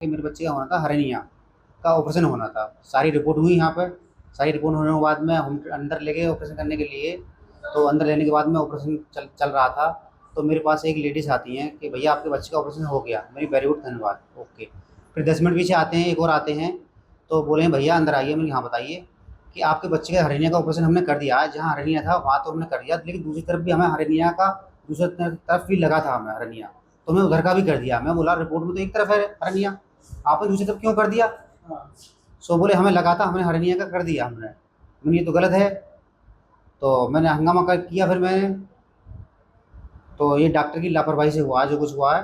कि मेरे बच्चे का होना था हर्निया का ऑपरेशन होना था। सारी रिपोर्ट हुई यहाँ पर। सारी रिपोर्ट होने के बाद में हम अंदर ले गए ऑपरेशन करने के लिए। तो अंदर लेने के बाद में ऑपरेशन चल रहा था। तो मेरे पास एक लेडीज़ आती हैं कि भैया आपके बच्चे का ऑपरेशन हो गया। मेरी वेरी गुड, धन्यवाद, ओके। फिर 10 मिनट पीछे आते हैं, एक और आते हैं। तो बोले भैया अंदर आइए। मैंने हाँ बताइए कि आपके बच्चे का हर्निया का ऑपरेशन हमने कर दिया है। जहाँ हर्निया था वहाँ तो हमने कर दिया, लेकिन दूसरी तरफ भी हमें हर्निया का दूसरी तरफ भी लगा था हमें हर्निया, तो मैं उधर का भी कर दिया। मैं बोला रिपोर्ट में तो एक तरफ है हर्निया, आपने दूसरी तरफ क्यों कर दिया? सो बोले हमें लगा था, हमने हर्निया का कर दिया हमने। मैंने ये तो गलत है। तो मैंने हंगामा कर किया। फिर मैंने तो ये डॉक्टर की लापरवाही से हुआ, जो कुछ हुआ है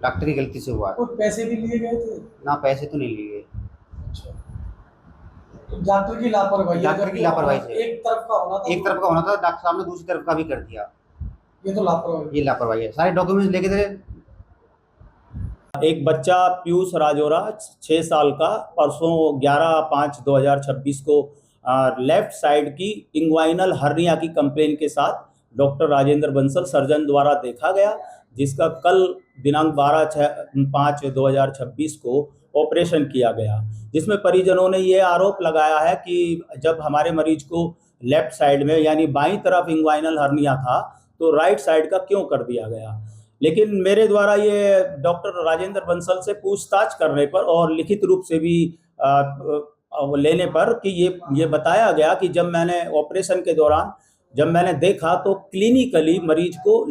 डॉक्टर की गलती से हुआ है। और पैसे भी लिए गए थे? ना, पैसे तो नहीं लिए। अच्छा, तो डॉक्टर की लापरवाही है, डॉक्टर की लापरवाही से एक तरफ का होना था, एक तरफ का होना था, डॉक्टर साहब ने दूसरी तरफ का भी कर दिया। ये तो लापरवाही। ये लापरवाही है। सारे डॉक्यूमेंट्स लेके थे। एक बच्चा पीयूष राजौरा 6 साल का परसों 11/5/2026 को लेफ्ट साइड की इंग्वाइनल हर्निया की कंप्लेन के साथ डॉक्टर राजेंद्र बंसल सर्जन द्वारा देखा गया, जिसका कल दिनांक 12/5/2026 को ऑपरेशन किया गया। जिसमें परिजनों ने ये आरोप लगाया है कि जब हमारे मरीज को लेफ्ट साइड में यानी बाईं तरफ इंग्वाइनल हर्निया था तो राइट साइड का क्यों कर दिया गया। लेकिन मेरे द्वारा ये डॉक्टर राजेंद्र बंसल से पूछताछ करने पर और लिखित रूप से भी लेने पर कि ये बताया गया कि जब मैंने ऑपरेशन के दौरान जब मैंने देखा तो क्लिनिकली मरीज को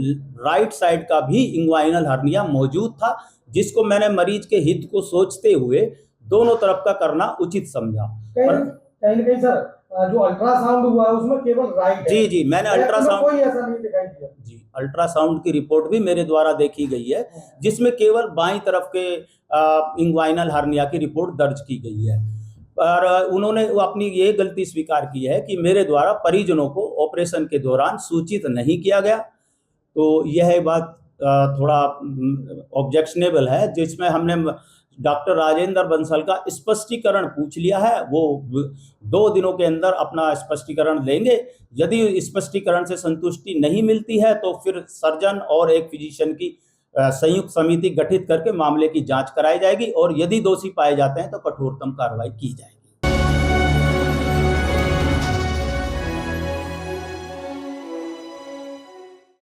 राइट साइड का भी इंग्वाइनल हर्निया मौजूद था, जिसको मैंने मरीज के हित को सोचते हुए दोनों तरफ का करना उचित समझा। कहीं कहीं सर जो अल्ट्रासाउंड हुआ है उसमें केवल राइट है। जी मैंने अल्ट्रासाउंड कोई ऐसा नहीं दिखाई दिया। जी अल्ट्रासाउंड की रिपोर्ट भी मेरे द्वारा देखी गई है, जिसमें केवल बाईं तरफ के इंग्वाइनल हर्निया की रिपोर्ट दर्ज की गई है। पर उन्होंने अपनी ये गलती स्वीकार की है कि मेरे द्वारा परिजनों को ऑपरेशन के दौरान सूचित नहीं किया गया। तो यह बात थोड़ा ऑब्जेक्शनेबल है, जिसमें हमने डॉक्टर राजेंद्र बंसल का स्पष्टीकरण पूछ लिया है। वो 2 दिनों के अंदर अपना स्पष्टीकरण देंगे। यदि स्पष्टीकरण से संतुष्टि नहीं मिलती है तो फिर सर्जन और एक फिजिशियन की संयुक्त समिति गठित करके मामले की जांच कराई जाएगी और यदि दोषी पाए जाते हैं तो कठोरतम कार्रवाई की जाएगी।